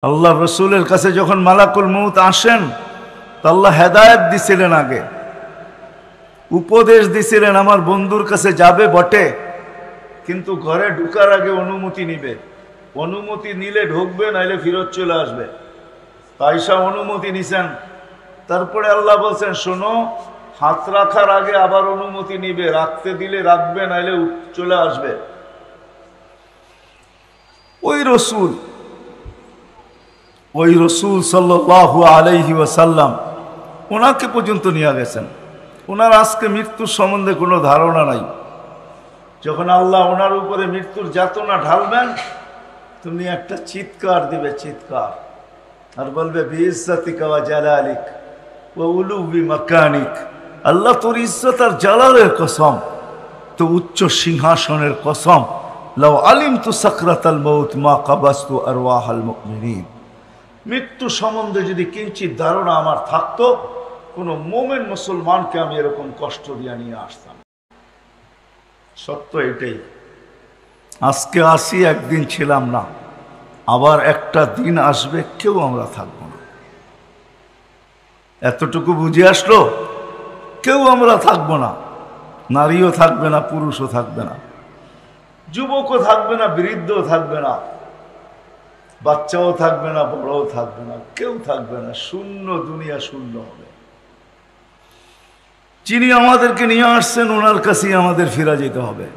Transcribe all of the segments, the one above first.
আল্লাহ রসুলের কাছে যখন মালাকুল মউত আসেন, আল্লাহ হেদায়েত দিছিলেন, আগে উপদেশ দিছিলেন আমার বন্ধুর কাছে যাবে বটে, কিন্তু ঘরে ঢুকার আগে অনুমতি নিবে, অনুমতি নিলে ঢুকবে, নাইলে ফিরত চলে আসবে। তাইসা অনুমতি নিছেন। তারপরে আল্লাহ বলছেন, শোনো, হাত রাখার আগে আবার অনুমতি নিবে, রাখতে দিলে রাখবে, নাইলে চলে আসবে। ওই রসুল সাল্লাল্লাহু আলাইহি ওয়াসাল্লাম ওনাকে পর্যন্ত নিয়ে গেছেন। ওনার আজকে মৃত্যুর সম্বন্ধে কোনো ধারণা নাই। যখন আল্লাহ ওনার উপরে মৃত্যুর যাতনা ঢালবেন, তুমি একটা চিৎকার দিবে, চিৎকার, আর বলবে বিইজ্জাতিকা ওয়া জালালিক ওয়া উলুবি মাকানিক, আল্লাহ তোর ইজ্জত আর জালালের কসম, তো উচ্চ সিংহাসনের কসম, লাউ আলিমতু সাকরাতাল মউত মা কাবাস্তু আরওয়াহাল মুমিনিন। মৃত্যু সম্বন্ধে যদি কিঞ্চিত ধারণা আমার থাকতো, কোনো মোমেন মুসলমানকে আমি এরকম কষ্ট দিয়ে নিয়ে আসতাম। সত্য এটাই। আজকে আসি, একদিন ছিলাম না, আবার একটা দিন আসবে কেউ আমরা থাকবো না। এতটুকু বুঝে আসলো, কেউ আমরা থাকবো না। নারীও থাকবে না, পুরুষও থাকবে না, যুবকও থাকবে না, বৃদ্ধও থাকবে না, বাচ্চাও থাকবে না, বড়ও থাকবে না, কেউ থাকবে না। শূন্য, দুনিয়া শূন্য হবে। যিনি আমাদেরকে নিয়ে আসছেন ওনার কাছেই আমাদের ফিরে যেতে হবে,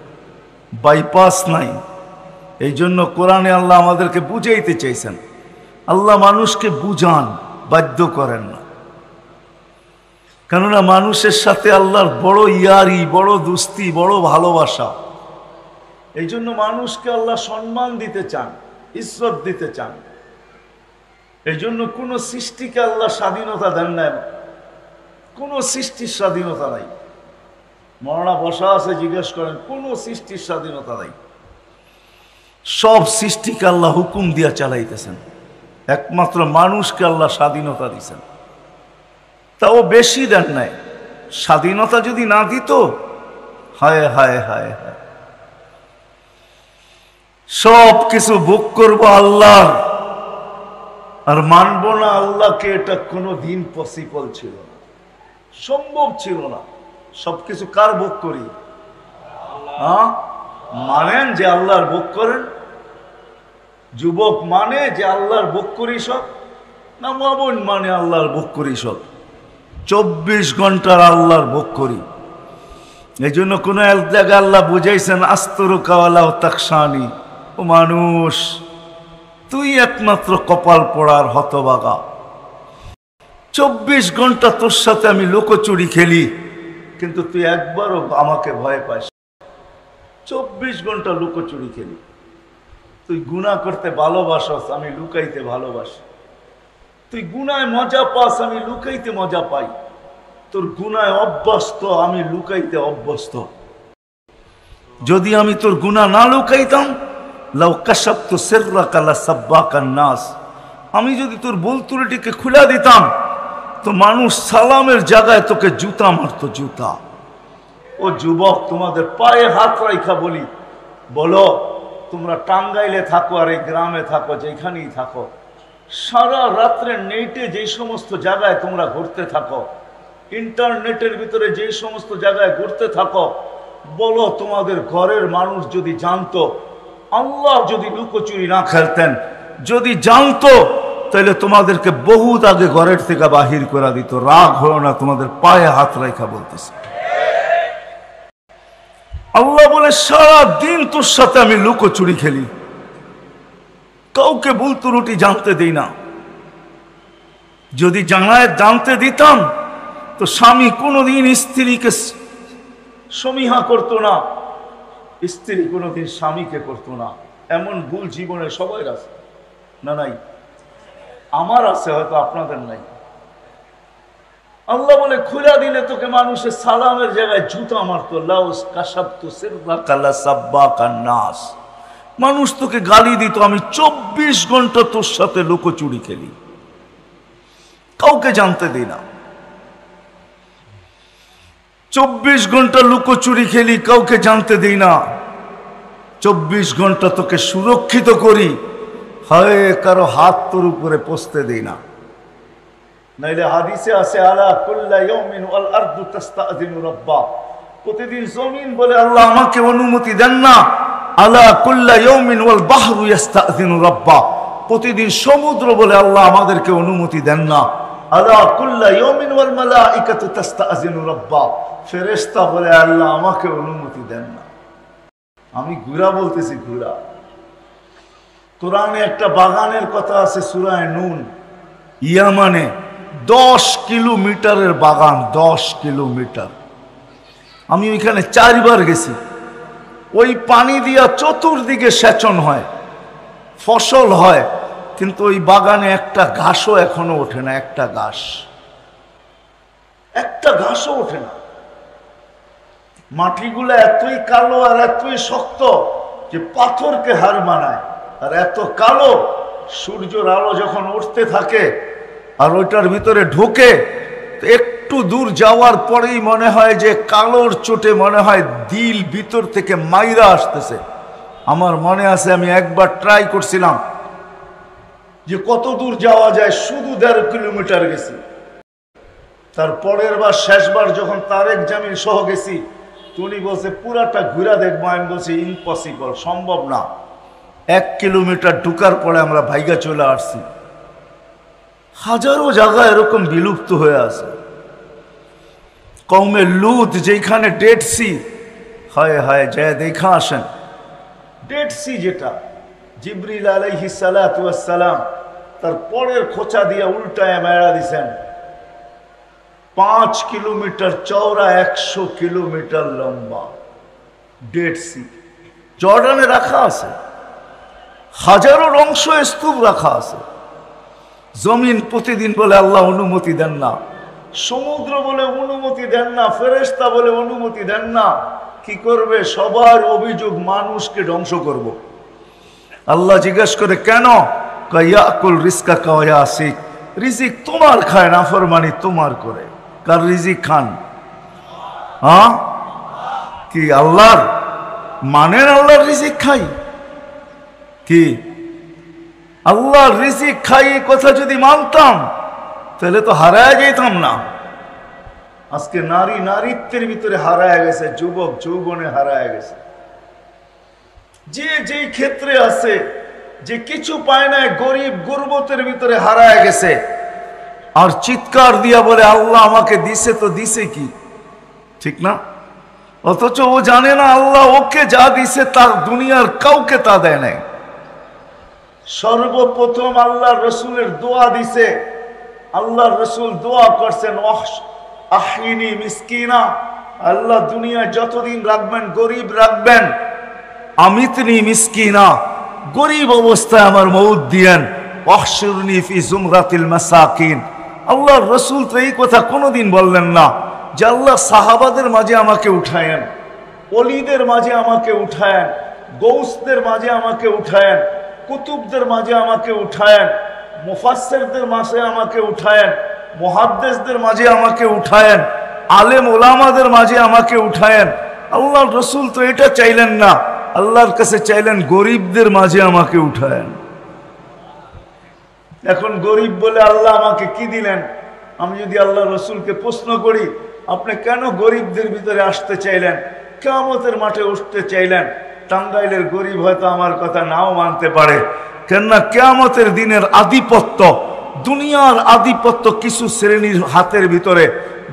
বাইপাস নাই। এই জন্য কোরআনে আল্লাহ আমাদেরকে বুঝাইতে চাইছেন। আল্লাহ মানুষকে বুঝান, বাধ্য করেন না। কেননা মানুষের সাথে আল্লাহর বড় ইয়ারি, বড় দুস্তি, বড় ভালোবাসা। এই জন্য মানুষকে আল্লাহ সম্মান দিতে চান, ইজ্জত দিতে চান। এই জন্য কোন সৃষ্টিকে আল্লাহ স্বাধীনতা দেন না, কোন সৃষ্টির স্বাধীনতা নাই। মরনা বসা আছে, জিজ্ঞেস করেন, কোন সৃষ্টির স্বাধীনতা নাই। সব সৃষ্টিকে আল্লাহ হুকুম দিয়া চালাইতেছেন। একমাত্র মানুষকে আল্লাহ স্বাধীনতা দিচ্ছেন, তাও বেশি দেন নাই। স্বাধীনতা যদি না দিত, হায় হায় হায় হায়, সব কিছু ভোগ করবো আল্লাহর, আর মানব না আল্লাহকে, এটা কোনো দিন পসিবল ছিল না, সম্ভব ছিল না। সবকিছু কার ভোগ করি? মানেন যে আল্লাহর ভোগ করেন? যুবক মানে যে আল্লাহর ভোগ করি সব? না মাবন মানে আল্লাহর ভোগ করি সব? 24 ঘন্টার আল্লাহর ভোগ করি। এই জন্য কোন এক জায়গায় আল্লাহ বুঝাইছেন, আস্তরুকাওয়ালা তাকসানি, ও মানুষ, তুই একমাত্র কপাল পোড়ার হতবাগা। 24 ঘন্টা তোর সাথে আমি লুকোচুরি খেলি, কিন্তু তুই একবারও আমাকে ভয় পাস। 24 ঘন্টা লুকোচুরি খেলি। তুই গুনাহ করতে ভালোবাসস, আমি লুকাইতে ভালোবাসি। তুই গুনায় মজা পাস, আমি লুকাইতে মজা পাই। তোর গুনায় অভ্যস্ত, আমি লুকাইতে অভ্যস্ত। যদি আমি তোর গুনাহ না লুকাইতাম, লাউ কাশাফতু সিররাকা লাসাব্বাকান নাস, আমি যদি তোর ভুল ত্রুটিকে খুলে দিতাম, তো মানুষ সালামের জায়গায় তোকে জুতা মারতো, জুতা। ও যুবক, তোমাদের পায়ে হাত রাইখা বলি, বলো, তোমরা টাঙ্গাইলে থাকো আর এই গ্রামে থাকো, যেখানেই থাকো, সারা রাত্রে নেটে যে সমস্ত জায়গায় তোমরা ঘুরতে থাকো, ইন্টারনেটের ভিতরে যে সমস্ত জায়গায় ঘুরতে থাকো, বলো, তোমাদের ঘরের মানুষ যদি জানতো, আল্লাহ যদি লুকোচুরি না খেলতেন, যদি জানতো, তাহলে তোমাদেরকে বহুত আগে ঘরের থেকে বাহির করে দিত। রাগ হলো না, তোমাদের পায়ে হাত রাখা বলতেছে। আল্লাহ বলে, সারা দিন তোর সাথে আমি লুকোচুরি খেলি, কাউকে ভুল ত্রুটি জানতে দিই না। যদি জানতে দিতাম, তো স্বামী কোনোদিন স্ত্রীকে সমীহা করতো না, স্ত্রী কোনোদিন স্বামীকে করতো না। এমন ভুল জীবনে সবাই আছে না? নাই? আমার আছে, হয়তো আপনাদের নাই। আল্লাহ বলে, খুলে দিলে তোকে মানুষের সালামের জায়গায় জুতা মারতো। লাউ কাশাফতু সিররাকা লাসাব্বাকান নাস, মানুষ তোকে গালি দিত। আমি 24 ঘন্টা তোর সাথে লুকোচুরি খেলি, কাউকে জানতে দিই না। 24 ঘন্টা লুকোচুরি খেলি, কাউকে জানতে দিই না। 24 ঘন্টা তোকে সুরক্ষিত করি। হয় কারো হাত তোর উপরে পৌঁছতে দেই না। নাইলে হাদিসে আছে আলা কুল্লা ইয়াউমিন ওয়াল আরদু তাস্তাযিনু রাব্বা, প্রতিদিন জমিন বলে আল্লাহ আমাকে অনুমতি দেন না। আলা কুল্লা ইয়াউমিন ওয়াল বাহরু ইস্তাযিনু রাব্বা, প্রতিদিন সমুদ্র বলে আল্লাহ আমাদেরকে অনুমতি দেন না। আলা কুল্লা ইয়াউমিন ওয়াল মালাইকাতু তাস্তাযিনু রাব্বা, ফেরেশতা বলে আল্লাহ আমাকে অনুমতি দেন না। আমি ঘুরা বলতেছি, ঘুরা। কোরআনে একটা বাগানের কথা আছে সূরা নূন, ইয়ামানে 10 কিলোমিটারের বাগান, 10 কিলোমিটার। আমি ওইখানে 4 বার গেছি। ওই পানি দিয়া চতুর্দিকে সেচন হয়, ফসল হয়, কিন্তু ওই বাগানে একটা ঘাসও এখনো ওঠে না, একটা ঘাসও ওঠে না। মাটিগুলো এতই কালো আর এতই শক্ত যে পাথরকে হার মানায়। আর এত কালো, সূর্যের আলো যখন উঠতে থাকে আর ওইটার ভিতরে ঢোকে, একটু দূর যাওয়ার পরেই মনে হয় যে কালোর চোটে মনে হয় দিল ভিতর থেকে মাইরা আসতেছে। আমার মনে আছে আমি একবার ট্রাই করছিলাম যে কত দূর যাওয়া যায়, শুধু 1.5 কিলোমিটার গেছি। তার পরের বার, শেষবার যখন তারেক জামিল সহ গেছি, উনি বলছে পুরাটা ঘুরা দেখবো। আমি বলছি ইম্পসিবল, সম্ভব না। 1 কিলোমিটার ঢুকার পরে আমরা ভাইগা চলে আসছি। হাজারো জায়গা এরকম বিলুপ্ত হয়ে আছে। কওমে লুত যেখানে ডেড সি, হায় হায় যায় দেখা আসেন। ডেড সি যেটা জিবরিল আলাইহিস সালাতু ওয়াস সালাম তার পরের খোঁচা দিয়ে উল্টায় মেরা দিছেন। 5 কিলোমিটার চওড়া, 100 কিলোমিটার লম্বা ডেড সি। জর্ডানে রাখা আছে, হাজারো অংশ স্তূপ রাখা আছে। জমিন প্রতিদিন বলে আল্লাহ অনুমতি দেন না, সমুদ্র বলে অনুমতি দেন না, ফেরেশতা বলে অনুমতি দেন না। কি করবে? সবার অভিযোগ মানুষকে ধ্বংস করব। আল্লাহ জিজ্ঞেস করে কেন? ইয়াকুল রিজকা কায়াসিক, রিজিক তোমার খায়, নাফরমানি তোমার করে। কার রিজিক খান? হ্যাঁ, কি আল্লাহর? মানেন আল্লাহর রিজিক খাই? কি আল্লাহর রিজিক খাই এই কথা যদি মানতাম তাহলে তো হারায় যেতাম না। আজকে নারী নারীত্বের ভিতরে হারায় গেছে, যুবক যৌবনে হারায় গেছে। যে যেই ক্ষেত্রে আছে, যে কিছু পায় না, গরিব গুরবতের ভিতরে হারায় গেছে। আর চিৎকার দিয়া বলে আল্লাহ আমাকে দিছে, তো দিছে কি? ঠিক না? অথচ ও জানে না আল্লাহ ওকে যা দিছে তার দুনিয়ার কাউকে তা দেয় নাই। সর্বপ্রথম আল্লাহ রসুলের দোয়া দিছে। আল্লাহ রসুল দোয়া করছেন আহিনি মিসকিনা, আল্লাহ দুনিয়া যতদিন রাখবেন গরিব রাখবেন। আমিতনি মিসকিনা, গরিব অবস্থায় আমার মউত দিয়েন। ওয়াহশুরনি ফি জুমরাতিল মাসাকিন। আল্লাহ রসুল তো এই কথা কোনোদিন বললেন না যে আল্লাহ সাহাবাদের মাঝে আমাকে উঠায়েন, ওলিদের মাঝে আমাকে উঠায়েন, গৌসদের মাঝে আমাকে উঠায়েন, কুতুবদের মাঝে আমাকে উঠায়েন, মুফাসসিরদের মাঝে আমাকে উঠায়েন, মুহাদ্দিসদের মাঝে আমাকে উঠায়েন, আলেম ওলামাদের মাঝে আমাকে উঠায়েন। আল্লাহর রসুল তো এটা চাইলেন না, আল্লাহর কাছে চাইলেন গরিবদের মাঝে আমাকে উঠায়েন। এখন গরিব বলে আল্লাহ আমাকে কি দিলেন? আমি যদি আল্লাহ রসুলকে প্রশ্ন করি আপনি কেন গরিবদের ভিতরে আসতে চাইলেন, কিয়ামতের মাঠে উঠতে চাইলেন, টাঙ্গাইলের গরিব হয়তো আমার কথা নাও মানতে পারে। কেননা কিয়ামতের দিনের আধিপত্য, দুনিয়ার আধিপত্য কিছু শ্রেণীর হাতের ভিতরে,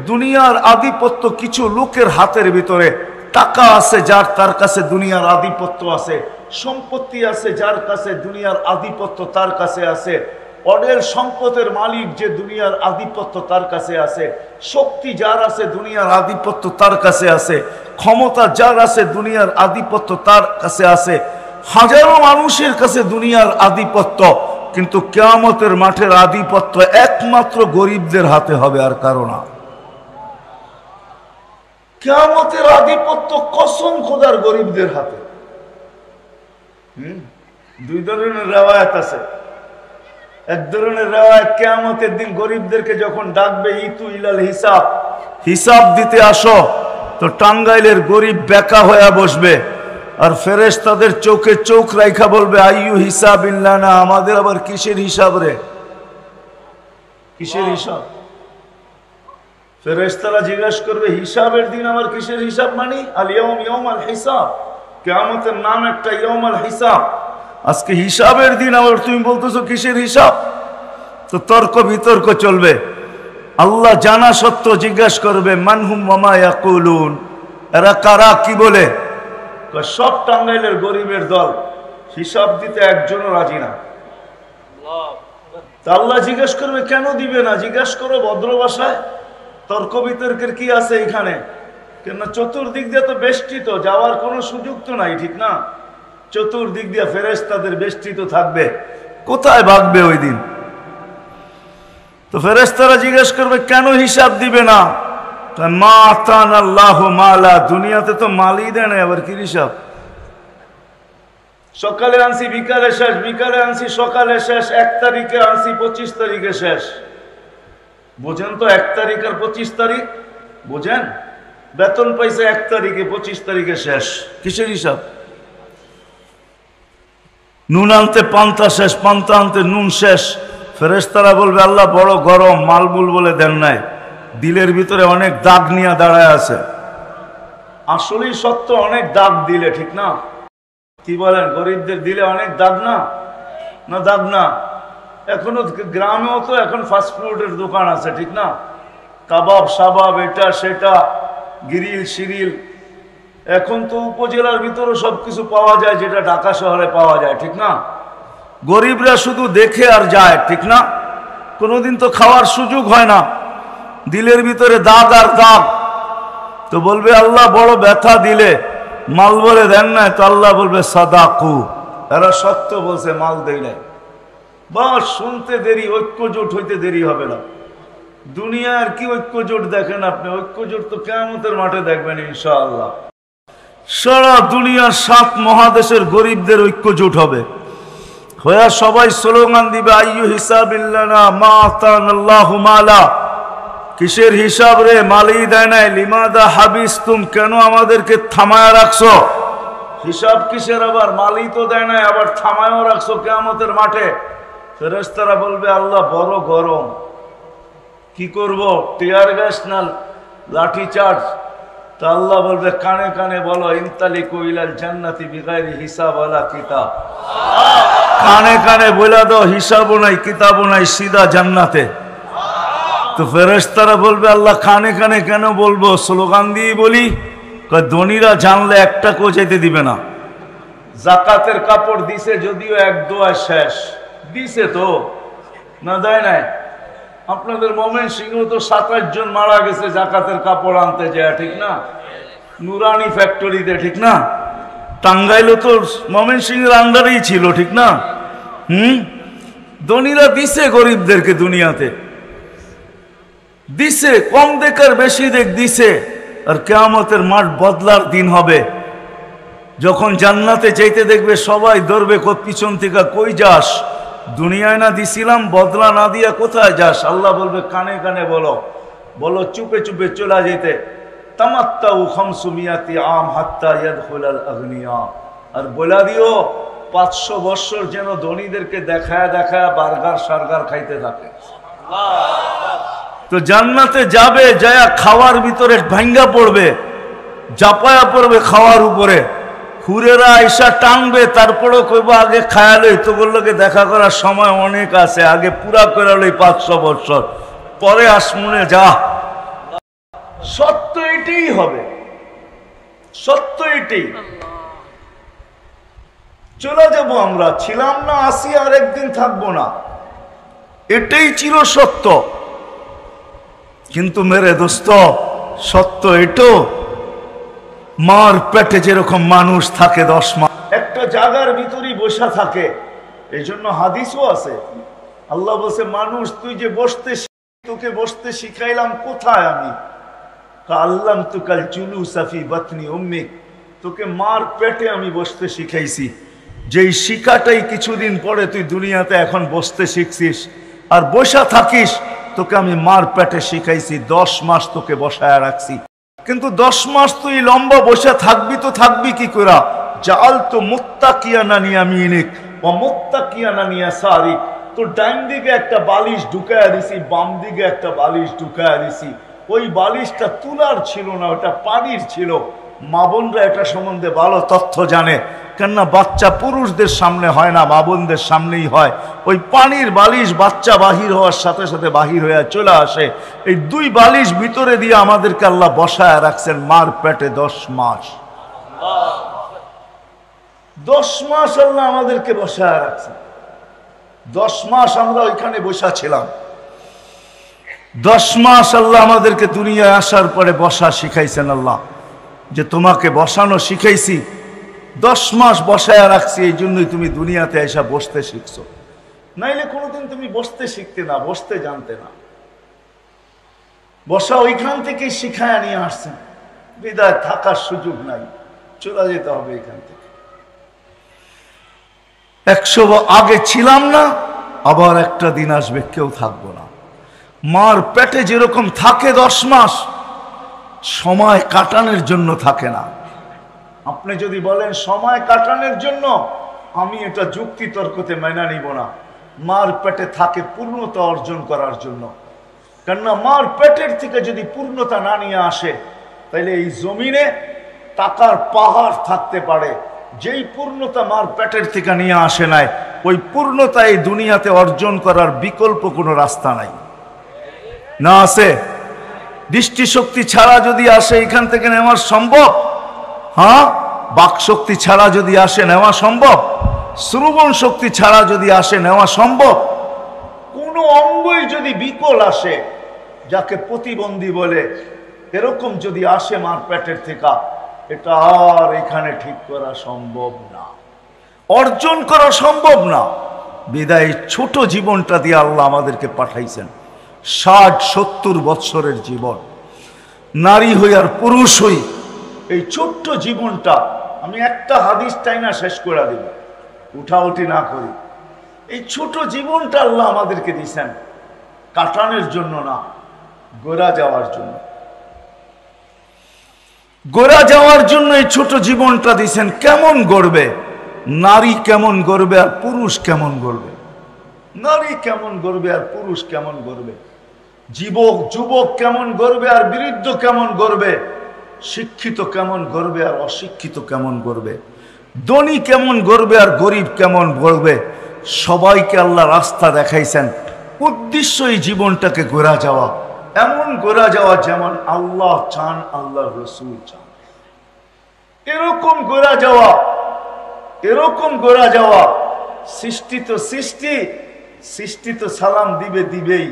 দুনিয়ার আধিপত্য কিছু লোকের হাতের ভিতরে। টাকা আছে যার, তার কাছে দুনিয়ার আধিপত্য আছে। সম্পত্তি আছে যার কাছে, দুনিয়ার আধিপত্য তার কাছে আছে। অডেল সম্পদের মালিক যে, দুনিয়ার আধিপত্য তার কাছে আছে। শক্তি যার আছে, দুনিয়ার আধিপত্য তার কাছে আছে। ক্ষমতা যার আছে, দুনিয়ার আধিপত্য তার কাছে আছে। হাজারো মানুষের কাছে দুনিয়ার আধিপত্য, কিন্তু কিয়ামতের মাঠের আধিপত্য একমাত্র গরিবদের হাতে হবে, আর কারো না। কিয়ামতের আধিপত্য কসম খোদার গরিবদের হাতে। দুই ধরনের রিওয়ায়াত আছে। এক ধরনের রিওয়ায়াত, কিয়ামতের দিন গরিবদেরকে যখন ডাকবে ইতু ইলাল হিসাব, হিসাব দিতে আসো, তো টাঙ্গাইলের গরিব বেকা হয়ে বসবে। আর ফেরেশতাদের চোখে চোখ রাইখা বলবে আইয়ু হিসাবিল্লাহ, না আমাদের আবার কিসের হিসাব রে, কিসের হিসাব? ফেরেশতারা জিজ্ঞাসা করবে হিসাবের দিন আবার কিসের হিসাব? মানি আল ইয়াউম ইয়াউমাল হিসাব, কিয়ামতের নাম একটা ইয়াউমাল হিসাব। আজকে হিসাবের দিন আবার তুমি বলতেছো কিসের হিসাব? তো তর্ক বিতর্ক চলবে। আল্লাহ জানা সত্ত্বেও জিজ্ঞাসা করবে মানহুম ওয়া ইয়াকুলুন, এরা কারা, কি বলে? সব টাঙ্গাইলের গরিবের দল, হিসাব দিতে একজনও রাজি না। তা আল্লাহ জিজ্ঞেস করবে কেন দিবে না? জিজ্ঞাসা করো ভদ্র ভাষায়। তর্ক বিতর্কের কি আছে এখানে? কেন চতুর্দিক দিয়ে তো বেষ্টিত, যাওয়ার কোনো সুযোগ তো নাই, ঠিক না? চতুর্দিক দিয়ে ফেরেশতাদের বেষ্টিত থাকবে, কোথায় ভাগবে ওই দিন? তো ফেরেশতারা জিজ্ঞেস করবে কেন হিসাব দিবে না? মা আতানা আল্লাহু মালা, দুনিয়াতে তো মালই দেয় না, আবার কি হিসাব? সকালে আনছি বিকালে শেষ, বিকালে আনছি সকালে শেষ, 1 তারিখে আনছি 25 তারিখে শেষ। বোঝেন তো 1 তারিখ আর 25 তারিখ বোঝেন? বেতন পাইছে 1 তারিখে, 25 তারিখে শেষ, কিসের হিসাব? নুন আনতে পান্তা শেষ, পান্তা আনতে নুন শেষ। ফেরেশতারা বলবে আল্লাহ বড় গরম, মালবুল বলে দেন নাই, দিলের ভিতরে অনেক দাগ নিয়ে দাঁড়ায় আছে। আসলেই সত্য, অনেক দাগ দিলে, ঠিক না? কি বলেন, গরিবদের দিলে অনেক দাগ না? না দাগ না? এখনো গ্রামেও তো এখন ফাস্টফুডের দোকান আছে, ঠিক না? কাবাব সাবাব, এটা সেটা, গিরিল শিরিল, এখন তো উপজেলার ভিতরে সবকিছু পাওয়া যায় যেটা ঢাকা শহরে পাওয়া যায়, ঠিক না? গরিবরা শুধু দেখে আর যায়, ঠিক না? কোনোদিন তো খাওয়ার সুযোগ হয় না, দিলের ভিতরে দাগ আর দাগ। তো বলবে আল্লাহ বড় ব্যথা দিলে, মাল বলে দেন না, তো আল্লাহ বলবে সাদাকু, এরা সত্য বলছে, মাল দেয় নাই। বাস শুনতে দেরি, ঐক্যজোট হইতে দেরি হবে না। দুনিয়ার কি ঐক্যজোট দেখেন আপনি? ঐক্যজোট তো কিয়ামতের মাঠে দেখবেন ইনশাআল্লাহ। সারা দুনিয়ার 7 মহাদেশের গরিবদের ঐক্যজোট হবে, হয়ে সবাই স্লোগান দিবে আইয়ু হিসাবিল্লানা মা আতানাল্লাহু মালা, কিসের হিসাব রে, মালই দেয় নাই। লিমাদা হাবিসতুম, কেন আমাদেরকে থামায় রাখছো? হিসাব কিসের আবার? মালই তো দেয় নাই, আবার থামায়ও রাখছো কিয়ামতের মাঠে। ফেরেশতারা বলবে আল্লাহ বড় গরম, কি করব, টিয়ার গ্যাস না লাঠি চার্জ? তা আল্লাহ বলবে কানে কানে বলো ইনতালিকু ইলাল জান্নাতি বিগাইরি হিসাব ওয়ালা কিতাব, কানে কানে বলে দাও হিসাবও নাই কিতাবও নাই, সিধা জান্নাতে। তো ফেরেশতারা বলবে আল্লাহ কানে কানে কেন বলবো? স্লোগান দিয়ে বলি, ধনীরা জানলে একটা কো যেতে দিবে না। জাকাতের কাপড় দিছে যদিও 1 দোয়া শেষ, দিছে তো না দেয় নাই? আপনাদের ময়মনসিংহ তো 27 জন মারা গেছে জাকাতের কাপড় আনতে যায়, ঠিক না? নুরানি ফ্যাক্টরিতে, ঠিক না? টাঙ্গাইলও তো ময়মনসিংহের আন্ডারেই ছিল, ঠিক না? ধনীরা দিছে গরিবদেরকে, দুনিয়াতে দিছে, কম দেখার বেশি দেখ দিছে। আর কিয়ামতের মাঠ বদলার দিন হবে, যখন জান্নাতে যাইতে দেখবে সবাই ধরবে পিছন থেকে, কই যাস? দুনিয়ায় না দিছিলাম, বদলা না দিয়া কোথায় যাস? আল্লাহ বলবে কানে কানে বলো, বলো চুপে চুপে চলা যেতে। তামাত্তাউ 500 আম হাত্তা ইয়াদখুলাল আগনিয়া, আর বলা দিও 500 বছর যেন ধনীদেরকে দেখায় দেখায় বার্গার সার্গার খাইতে থাকে। তো জান্নাতে যাবে, যায়া খাওয়ার ভিতরে ভাঙ্গা পড়বে, জাপায়া পড়বে খাওয়ার উপরে, হুরেরা আইসা টানবে, তারপরেও কইব আগে খায়ালই তো বললোকে দেখা করার সময় অনেক আছে, আগে পুরা করে লই 500 বছর পরে আসমুনে যা। সত্য এটাই হবে, সত্য এটাই। চলে যাব আমরা, ছিলাম না, আসি, আর একদিন থাকবো না, এটাই চির সত্য। কিন্তু মেরে দোস্ত, সত্য এটো, মার পেটে যেরকম মানুষ থাকে 10 মাস একটা জায়গার ভিতরেই বসা থাকে, এই জন্য হাদিসও আছে। আল্লাহ বলছে মানুষ তুই যে বসতে, তোকে বসতে শিখাইলাম কোথায় আমি? আল্লাম তুকাল চুলু সাফি বাতনি উম্মিক, তোকে মার পেটে আমি বসতে শিখাইছি। যেই শিখাটাই কিছুদিন পরে তুই দুনিয়াতে এখন বসতে শিখছিস আর বসা থাকিস, তোকে আমি মার পেটে শিখাইছি, 10 মাস তোকে বসায় রাখছি। কিন্তু 10 মাস তুই লম্বা বসে থাকবি তো থাকবি কি করে? জাআলতু মুত্তাকিয়ান আন ইয়ামিনিক ওয়া মুত্তাকিয়ান আন ইয়াসারিক, তো ডাইন দিকে একটা বালিশ ঢুকায়া দিছি, বাম দিকে একটা বালিশ ঢুকায়া দিছি। ওই বালিশটা তুলার ছিল না, ওটা পানির ছিল। মা বোনরা এটা সম্বন্ধে ভালো তথ্য জানে, কেননা বাচ্চা পুরুষদের সামনে হয় না, মা বোনদের সামনেই হয়। ওই পানির বালিশ বাচ্চা বাহির হওয়ার সাথে সাথে বাহির হয়ে চলে আসে। এই দুই বালিশ ভিতরে দিয়ে আমাদেরকে আল্লাহ বসায় রাখছেন মার পেটে 10 মাস। 10 মাস আল্লাহ আমাদেরকে বসায় রাখছেন। 10 মাস আমরা ওইখানে বসা ছিলাম। 10 মাস আল্লাহ আমাদেরকে দুনিয়ায় আসার পরে বসা শিখাইছেন। আল্লাহ যে তোমাকে বসানো শিখাইছি, 10 মাস বসায় রাখছি, এই জন্যই তুমি দুনিয়াতে এসে বসতে শিখছো। নাইলে কোনোদিন তুমি বসতে শিখতে না, বসতে জানতে না। বসা ওইখান থেকেই শিখায় নিয়ে আসছেন, বিদায় থাকার সুযোগ নাই, চলে যেতে হবে এখান থেকে। 100 আগে ছিলাম না, আবার একটা দিন আসবে কেউ থাকবো না। মার পেটে যেরকম থাকে 10 মাস, সময় কাটানোর জন্য থাকে না। আপনি যদি বলেন সময় কাটানোর জন্য, আমি এটা যুক্তি তর্কতে মেনে নিব না। মার পেটে থাকে পূর্ণতা অর্জন করার জন্য। কেননা মার পেটের থেকে যদি পূর্ণতা না নিয়ে আসে, তাহলে এই জমিনে টাকার পাহাড় থাকতে পারে। যেই পূর্ণতা মার পেটের থেকে নিয়ে আসে নাই, ওই পূর্ণতা এই দুনিয়াতে অর্জন করার বিকল্প কোনো রাস্তা নাই। না আছে? দৃষ্টিশক্তি ছাড়া যদি আসে এখান থেকে নেওয়া সম্ভব? হ্যাঁ। বাক শক্তি ছাড়া যদি আসে নেওয়া সম্ভব? শ্রবণ শক্তি ছাড়া যদি আসে নেওয়া সম্ভব? কোনো অঙ্গই যদি বিকল আসে, যাকে প্রতিবন্ধী বলে, এরকম যদি আসে মার পেটের থেকে, এটা আর এখানে ঠিক করা সম্ভব না, অর্জন করা সম্ভব না। বিদায় ছোট জীবনটা দিয়ে আল্লাহ আমাদেরকে পাঠাইছেন। 60-70 বৎসরের জীবন, নারী হই আর পুরুষ হই, এই ছোট্ট জীবনটা আমি একটা হাদিস টাইনা শেষ করে দিব, উঠাউঠি না করি। এই ছোট জীবনটা আল্লাহ আমাদেরকে দিয়েছেন কাটানোর জন্য না, গোরা যাওয়ার জন্য। গোরা যাওয়ার জন্য এই ছোট জীবনটা দিয়েছেন। কেমন গড়বে? নারী কেমন গড়বে আর পুরুষ কেমন গড়বে? নারী কেমন গড়বে আর পুরুষ কেমন গড়বে? যুবক কেমন গড়বে আর বৃদ্ধ কেমন গড়বে? শিক্ষিত কেমন গড়বে আর অশিক্ষিত কেমন গড়বে? ধনী কেমন গড়বে আর গরিব কেমন গড়বে? সবাইকে আল্লাহ রাস্তা দেখাইছেন। উদ্দেশ্য এই জীবনটাকে গোরা যাওয়া, এমন গোরা যাওয়া যেমন আল্লাহ চান, আল্লাহ রসুল চান। এরকম গোরা যাওয়া, এরকম গোরা যাওয়া। সৃষ্টি তো সালাম দিবেই,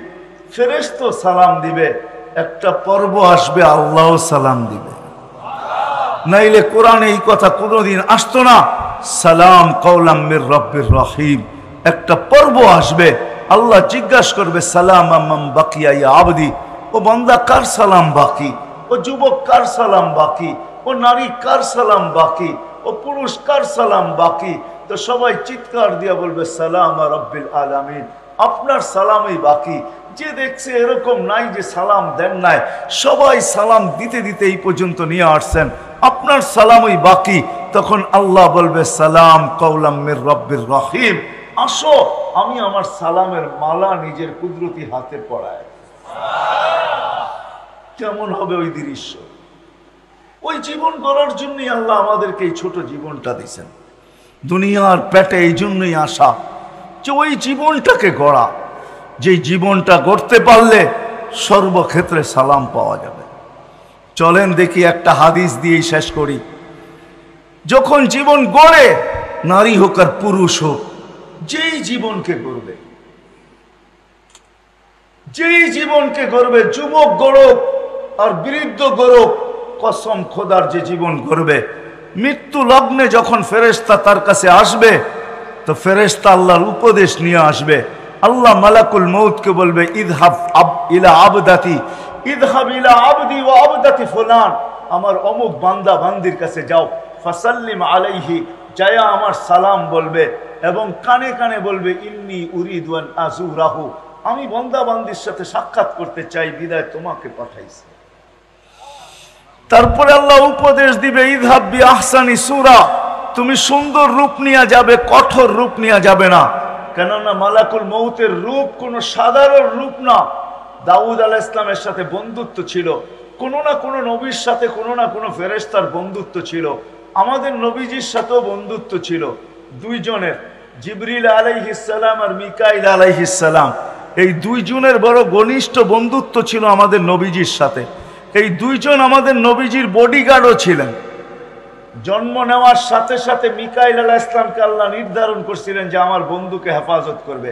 ফেরেশতা সালাম দিবে। একটা পর্ব আসবে আল্লাহ সালাম দিবে, নাইলে কোরআনে এই কথা কোনোদিন আসতো না। সালাম কওলাম মির রব্বির রহিম। একটা পর্ব আসবে, আল্লাহ জিজ্ঞাসা করবে সালাম আম্মাম বাকিয়া ইয়া আবদি। ও বান্দা কার সালাম বাকি? ও যুবক কার সালাম বাকি? ও নারী কার সালাম বাকি? ও পুরুষ কার সালাম বাকি? তো সবাই চিৎকার দিয়া বলবে সালাম রাব্বিল আলামিন, আপনার সালামই বাকি। যে দেখছে এরকম নাই যে সালাম দেন নাই, সবাই সালাম দিতে দিতে এই পর্যন্ত নিয়ে আসছেন, আপনার সালামই বাকি। তখন আল্লাহ বলবে সালাম কওলাম মির রব্বির রহিম, আসো আমি আমার সালামের মালা নিজের কুদরতি হাতে পড়াই। কেমন হবে ওই দৃশ্য? ওই জীবন গড়ার জন্যই আল্লাহ আমাদেরকে এই ছোট জীবনটা দিয়েছেন। দুনিয়ার পেটে এই জন্যই আসা যে ওই জীবনটাকে গড়া, যে জীবনটা গড়তে পারলে সর্বক্ষেত্রে সালাম পাওয়া যাবে। চলেন দেখি একটা হাদিস দিয়েই শেষ করি। যখন জীবন গড়ে, নারী হোক আর পুরুষ হোক, যেই জীবনকে গড়বে, যেই জীবনকে গড়বে, যুবক গড়ক আর বৃদ্ধ গড়ক, কসম খোদার যে জীবন গড়বে, মৃত্যু লগ্নে যখন ফেরেশতা তার কাছে আসবে, তো ফেরেশতা আল্লাহর উপদেশ নিয়ে আসবে। আল্লাহ মালাকুল মউতকে বলবে ইযহাব ইলা আবদাতি, ইযহাব ইলা আবদি ওয়া আবদাতি ফুলান, আমার অমুক বান্দা বান্দির কাছে যাও, ফাসাল্লিম আলাইহি, যায়া আমার সালাম বলবে এবং কানে কানে বলবে ইন্নী উরিদু আন আযুরাহু, আমি বান্দা বান্দির সাথে সাক্ষাৎ করতে চাই, বিদায় তোমাকে পাঠাইছি। তারপরে আল্লাহ উপদেশ দিবে ইযহাব বি আহসানি সূরা, তুমি সুন্দর রূপ নিয়ে যাবে, কঠোর রূপ নিয়ে যাবে না। কেননা মালাকুল মউতের রূপ কোনো সাধারণ রূপ না। দাউদ আলাইহিস সালামের সাথে বন্ধুত্ব ছিল, কোনো না কোনো নবীর সাথে কোনো না কোনো ফেরেশতার বন্ধুত্ব ছিল। আমাদের নবীজির সাথেও বন্ধুত্ব ছিল দুইজনের, জিবরিল আলাইহিস সালাম আর মিকাইল আলাইহিস সালাম। এই দুইজনের বড় ঘনিষ্ঠ বন্ধুত্ব ছিল আমাদের নবীজির সাথে। এই দুইজন আমাদের নবীজির বডিগার্ডও ছিলেন। জন্ম নেওয়ার সাথে সাথে মিকাইল আলাইহিস সালামকে আল্লাহ নির্ধারণ করছিলেন যে আমার বন্ধুকে হেফাজত করবে।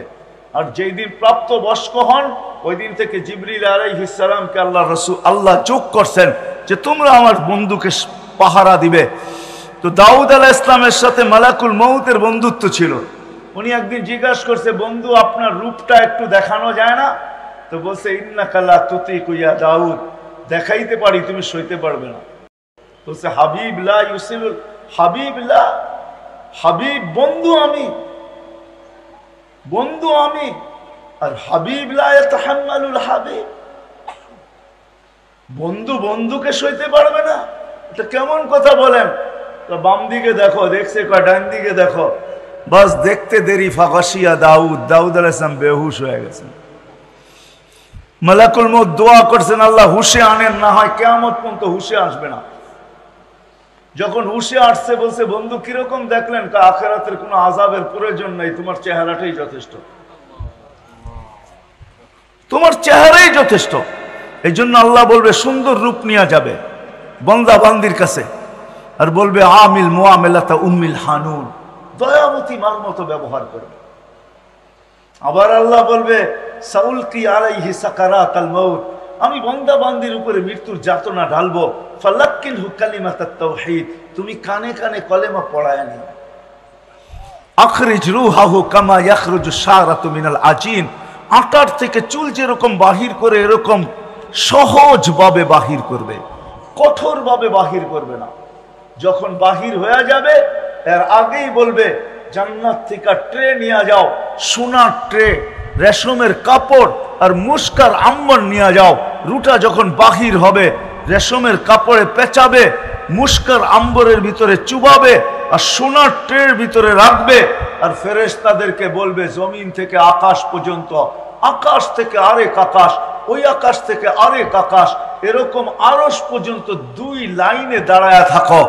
আর যেই দিন প্রাপ্ত বয়স্ক হন ওই দিন থেকে জিবরিল আলাইহিস সালামকে আল্লাহ যোগ করছেন যে তোমরা আমার বন্ধুকে পাহারা দিবে। তো দাউদ আলাইহিস সালামের সাথে মালাকুল মউতের বন্ধুত্ব ছিল। উনি একদিন জিজ্ঞাসা করছে, বন্ধু আপনার রূপটা একটু দেখানো যায় না? তো বলছে, ইন্নাকা লা তুতিকু ইয়া দাউদ, দেখাইতে পারি, তুমি সইতে পারবে না। বলছে, হাবিব লা ইউসিলুল হাবিব লা, হাবিব বন্ধু আমি, বন্ধু আমি, আর হাবিব লা ইয়াতাহাম্মালুল হাবিব, বন্ধু বন্ধুকে সইতে পারবে না, এটা কেমন কথা বলেন? তো বাম দিকে দেখো, দেখছে কয় ডান দিকে দেখো, বাস দেখতে দেরি ফাগাশিয়া দাউদ, দাউদ আলাইহিস সালাম বেহুশ হয়ে গেছেন। মালাকুল মউত দোয়া করছেন, আল্লাহ হুশে আনেন, না হয় কিয়ামত পর্যন্ত হুশে আসবে না। যখন হুশে আসছে বলছে, বন্ধু কিরকম দেখলেন? আখিরাতের কোনো আযাবের প্রয়োজন নাই, তোমার চেহারাটাই যথেষ্ট, তোমার চেহারাই যথেষ্ট। এই জন্য আল্লাহ বলবে সুন্দর রূপ নিয়ে যাবে বান্দা বান্দির কাছে, আর বলবে আমিল মুআমিলাতা উম্মিল হানুন, দয়ামতী মার মতো ব্যবহার করবে। আবার আল্লাহ বলবে সাউলকি আলাইহি সাকারাতাল মাউত, আমি বান্দা বান্দির উপরে মৃত্যুর যাতনা ঢালবো। ফালাক্কিনহু কালিমাতাত তাওহীদ, তুমি কানে কানে কলেমা পড়ায় নি। আখরিজ রূহাহু কামা ইয়াখরুজু শারাতু মিনাল আজিন, আটার থেকে চুল যেরকম বাহির করে এরকম সহজভাবে বাহির করবে, কঠোরভাবে বাহির করবে না। যখন বাহির হয়ে যাবে এর আগেই বলবে জান্নাত থেকে ট্রে নিয়ে যাও, সোনার ট্রে, রেশমের কাপড় আর মুস্কার আম্বর নিয়ে যাও। রুটা যখন বাহির হবে রেশমের কাপড়ে পেঁচাবে, মুস্কার আম্বরের ভিতরে চুবাবে আর সোনার ট্রের ভিতরে রাখবে। আর ফেরেশতাদেরকে বলবে জমিন থেকে আকাশ পর্যন্ত, আকাশ থেকে আরেক আকাশ, ওই আকাশ থেকে আরেক আকাশ, এরকম আরশ পর্যন্ত দুই লাইনে দাঁড়ায় থাকো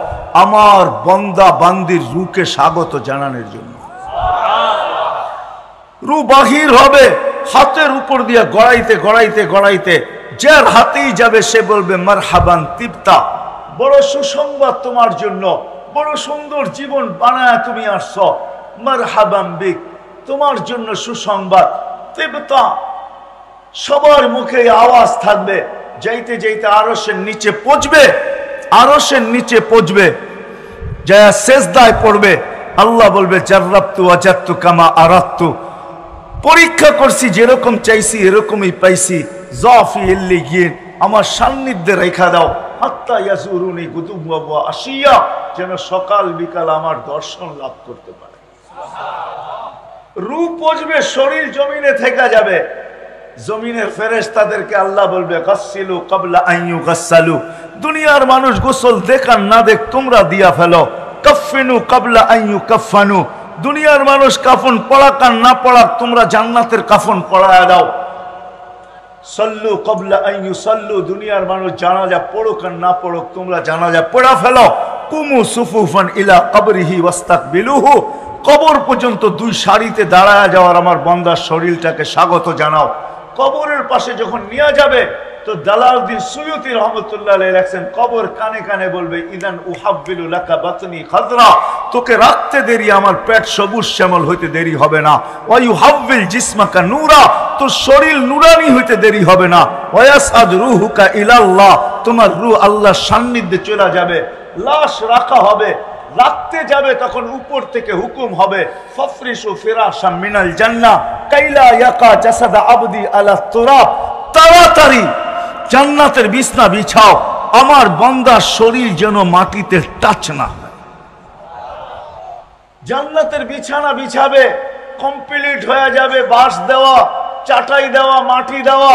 আমার বান্দা বান্দির রূকে স্বাগত জানানোর জন্য। রূহ বাহির হবে, হাতের উপর দিয়ে গড়াইতে গড়াইতে গড়াইতে যার হাতেই যাবে সে বলবে মারহাবান তিবতা, বড় সুসংবাদ তোমার জন্য, বড় সুন্দর জীবন বানায় তুমি আসছো, মারহাবান বিক, তোমার জন্য সুসংবাদ। তিবতা, সবার মুখে আওয়াজ থাকবে। যাইতে যাইতে আরশের নিচে পৌঁছবে, আরশের নিচে পৌঁছবে, যায় সেজদায় পড়বে। আল্লাহ বলবে জাররাবতু ওয়াজাদতু কামা আরাদতু, পরীক্ষা করছি, যেরকম চাইছি এরকমই পাইছি। যাফি ইল্লিগিন, আমার সান্নিধ্যে রেখা দাও। হাত্তা ইয়াজুরুনি গুদুওয়া ওয়া আশিয়া, যেন সকাল বিকাল আমার দর্শন লাভ করতে পারে। রূহ পৌঁছবে, শরীর জমিনে থেকে যাবে। জমিনের ফেরেশতাদেরকে আল্লাহ বলবে গাসসিলু ক্বাবলা আন ইউগাসসালু, দুনিয়ার মানুষ গোসল দেখ আর না দেখ তোমরা দিয়া ফেলো। কাফফিনু ক্বাবলা আন ইউকাফফানু, দুনিয়ার মানুষ কাফন পড়াক আর না পড়াক তোমরা জান্নাতের কাফন পড়ায়া দাও। সাল্লু ক্বাবলা আন ইউসাল্লু, দুনিয়ার মানুষ জানাজা পড়ুক আর না পড়ুক তোমরা জানাজা পড়া ফেলো। কুমু সুফুফান ইলা কবরিহি ওয়াস্তাকবিলুহু, কবর পর্যন্ত দুই সারিতে দাঁড়ায় যাওয়ার আমার বান্দার শরীরটাকে স্বাগত জানাও। কবরের পাশে যখন নিয়ে যাবে তো দালালউদ্দিন সুয়ুতি রহমতুল্লাহ আলাইহি লেখেন, কবর কানে কানে বলবে ইদান উহাব্বিলু লাকা বাতনি খাদরা, তোকে রাখতে দেরি আমার পেট সবুজ শ্যামল হইতে দেরি হবে না। ওয়া ইউহাব্বিল জিসমাকা নূরা, তোর শরীর নুরানি হইতে দেরি হবে না। ওয়া ইয়াসআদ রূহুকা ইলাল্লাহ, তোমার রূহ আল্লাহর সান্নিধ্যে চলে যাবে। লাশ রাখা হবে, রাখতে যাবে তখন উপর থেকে হুকুম হবে ফাফরিশু ফিরাশাম মিনাল জান্নাহ কাইলা ইয়াকা জাসাদা আবদি আলা তুরাব, তাড়াতাড়ি জান্নাতের বিছনা বিছাও, আমার বান্দার শরীর যেন মাটিতে টাচ না হয়। জান্নাতের বিছানা বিছাবে, কমপ্লিট হয়ে যাবে, বাঁশ দেওয়া, চাটাই দেওয়া, মাটি দেওয়া।